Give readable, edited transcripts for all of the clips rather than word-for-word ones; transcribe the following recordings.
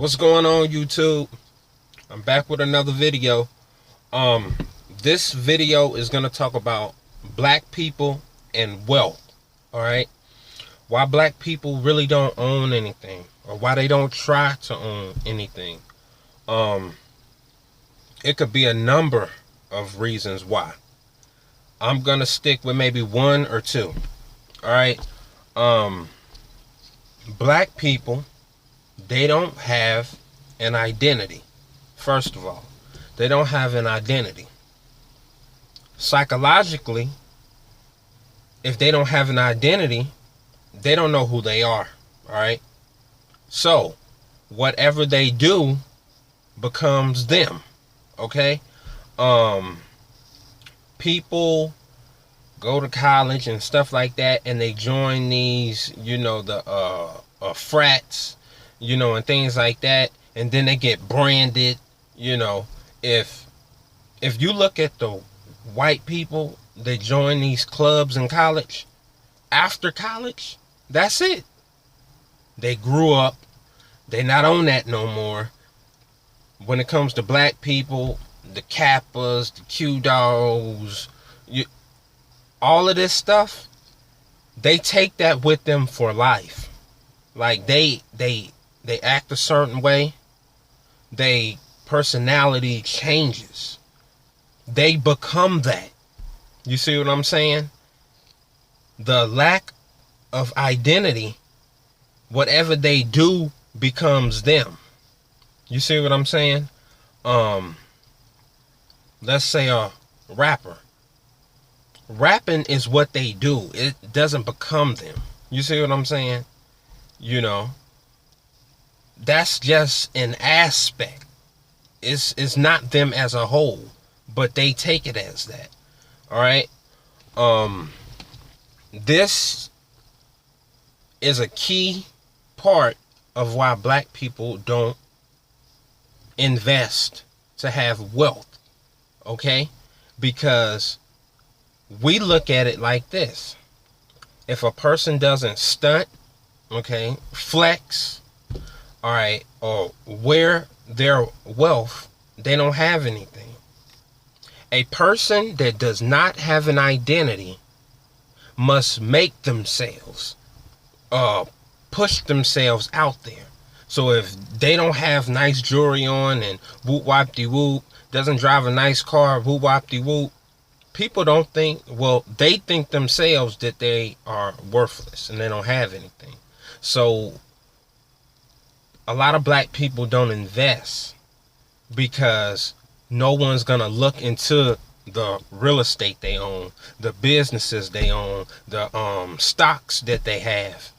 What's going on, YouTube? I'm back with another video. This video is gonna talk about black people and wealth. All right, why black people really don't own anything, or why they don't try to own anything. It could be a number of reasons why. I'm gonna stick with maybe one or two. All right. Black people, they don't have an identity. First of all, they don't have an identity. Psychologically, if they don't have an identity, they don't know who they are. All right. So whatever they do becomes them. Okay. People go to college and stuff like that, and they join these, the frats, and things like that, and then they get branded. If you look at the white people that join these clubs in college, after college, that's it. They grew up. They not on that no more. When it comes to black people, the Kappas, the Q-Dogs, all of this stuff, they take that with them for life. Like they act a certain way. They personality changes. They become that. You see what I'm saying? The lack of identity, whatever they do becomes them. You see what I'm saying? Let's say a rapper. Rapping is what they do. It doesn't become them. You see what I'm saying? That's just an aspect. It's not them as a whole, but they take it as that. All right. This is a key part of why black people don't invest to have wealth. Okay? Because we look at it like this. If a person doesn't stunt, okay, flex, all right, or wear their wealth, they don't have anything. A person that does not have an identity must make themselves, push themselves out there. So if they don't have nice jewelry on and whoop wop de whoop, doesn't drive a nice car, whoop wop de whoop, people don't think, they think themselves that they are worthless and they don't have anything. So a lot of black people don't invest because no one's gonna look into the real estate they own, the businesses they own, the stocks that they have.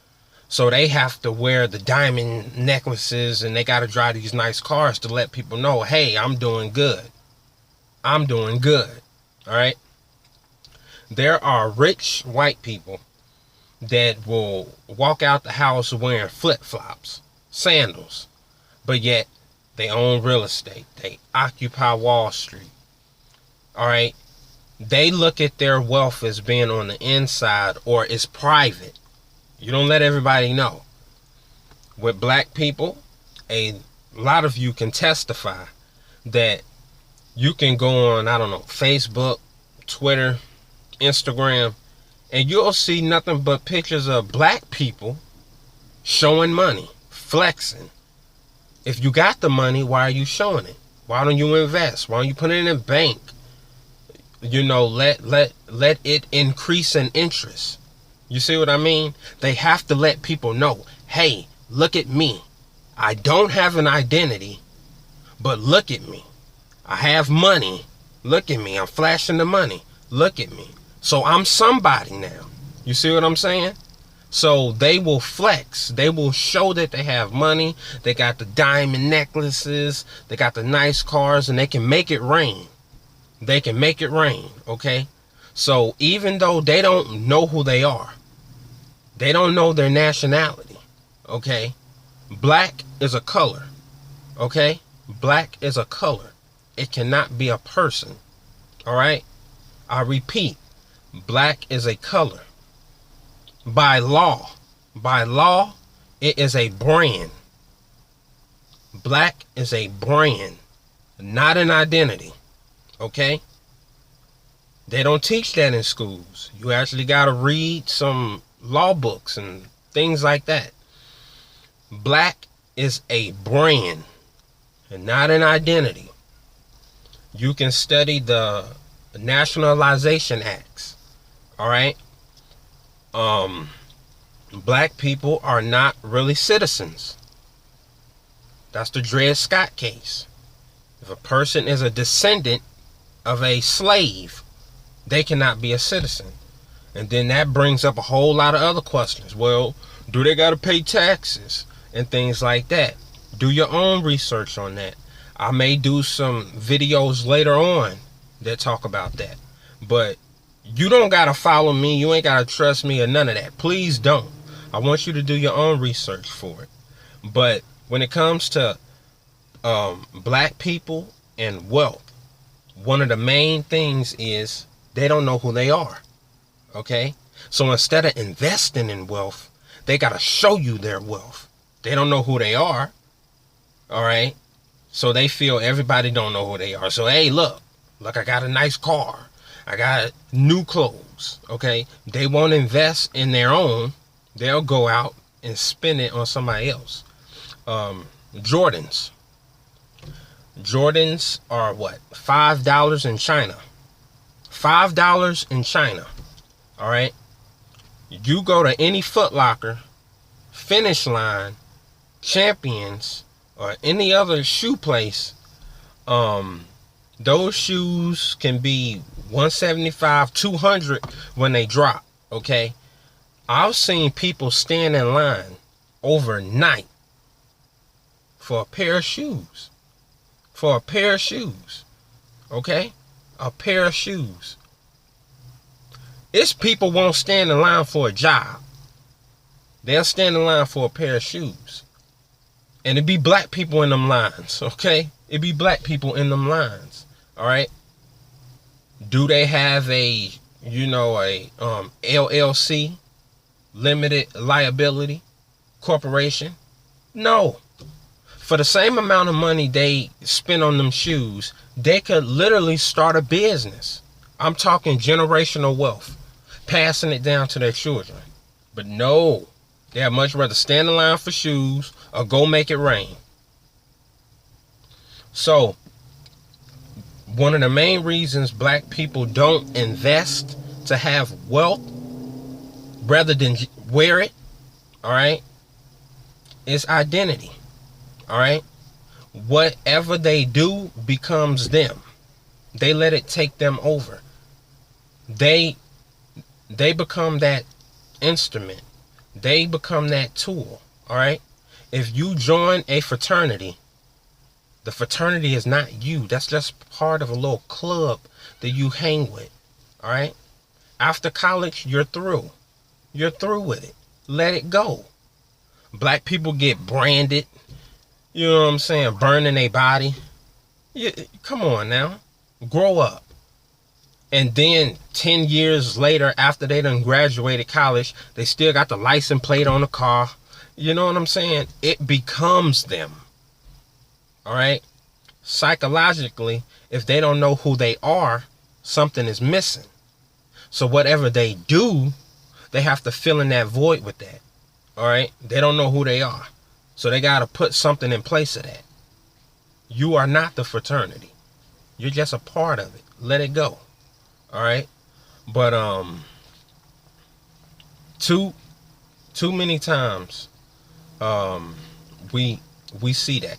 So they have to wear the diamond necklaces and they got to drive these nice cars to let people know, hey, I'm doing good. I'm doing good. All right. There are rich white people that will walk out the house wearing flip-flops, sandals, but yet they own real estate. They occupy Wall Street. All right. They look at their wealth as being on the inside, or it's private. You don't let everybody know. With black people, a lot of you can testify that you can go on, Facebook, Twitter, Instagram, and you'll see nothing but pictures of black people showing money, flexing. If you got the money, why are you showing it? Why don't you invest? Why don't you put it in a bank? Let it increase in interest. You see what I mean? They have to let people know, hey, look at me. I don't have an identity, but look at me. I have money. Look at me. I'm flashing the money. Look at me. So I'm somebody now. You see what I'm saying? So they will flex. They will show that they have money. They got the diamond necklaces. They got the nice cars, and they can make it rain. They can make it rain, okay? So even though they don't know who they are, they don't know their nationality, okay? Black is a color, okay? Black is a color. It cannot be a person, all right? I repeat, black is a color. By law, it is a brand. Black is a brand, not an identity. Okay? They don't teach that in schools. You actually got to read some law books and things like that. Black is a brand and not an identity. You can study the Nationalization Acts. All right? Black people are not really citizens. That's the Dred Scott case. If a person is a descendant of a slave, they cannot be a citizen. And then that brings up a whole lot of other questions. Well, do they got to pay taxes and things like that? Do your own research on that. I may do some videos later on that talk about that. But you don't got to follow me. You ain't got to trust me or none of that. Please don't. I want you to do your own research for it. But when it comes to black people and wealth, one of the main things is they don't know who they are. Okay? So instead of investing in wealth, they got to show you their wealth. They don't know who they are. All right? So they feel everybody don't know who they are. So, hey, look, I got a nice car. I got new clothes. Okay? They won't invest in their own. They'll go out and spend it on somebody else. Jordans. Jordans are what? $5 in China. $5 in China. All right. You go to any Foot Locker, Finish Line, Champions, or any other shoe place. Those shoes can be $175, $200 when they drop. Okay. I've seen people stand in line overnight for a pair of shoes. For a pair of shoes. Okay? A pair of shoes. It's people won't stand in line for a job. They'll stand in line for a pair of shoes. And it'd be black people in them lines. Okay? It'd be black people in them lines. Alright? Do they have a LLC? Limited liability corporation? No. For the same amount of money they spend on them shoes, they could literally start a business. I'm talking generational wealth, passing it down to their children. But no, they'd much rather stand in line for shoes or go make it rain. So, one of the main reasons black people don't invest to have wealth rather than wear it, all right, is identity. All right? Whatever they do becomes them. They let it take them over. They become that instrument. They become that tool. All right? If you join a fraternity, the fraternity is not you. That's just part of a little club that you hang with. All right? After college, you're through. You're through with it. Let it go. Black people get branded. You know what I'm saying? Burning their body. Come on now. Grow up. And then 10 years later, after they done graduated college, they still got the license plate on the car. You know what I'm saying? It becomes them. All right? Psychologically, if they don't know who they are, something is missing. So whatever they do, they have to fill in that void with that. All right? They don't know who they are. So they got to put something in place of that. You are not the fraternity. You're just a part of it. Let it go. All right? But too many times we see that.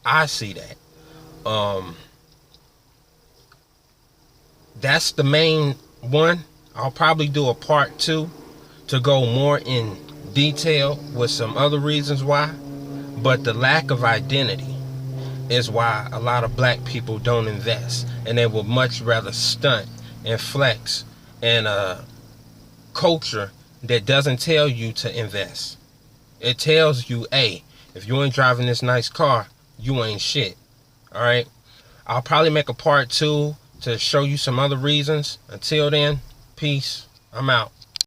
I see that. That's the main one. I'll probably do a part 2 to go more in detail with some other reasons why. But the lack of identity is why a lot of black people don't invest. And they would much rather stunt and flex in a culture that doesn't tell you to invest. It tells you, hey, if you ain't driving this nice car, you ain't shit. All right? I'll probably make a part 2 to show you some other reasons. Until then, peace. I'm out.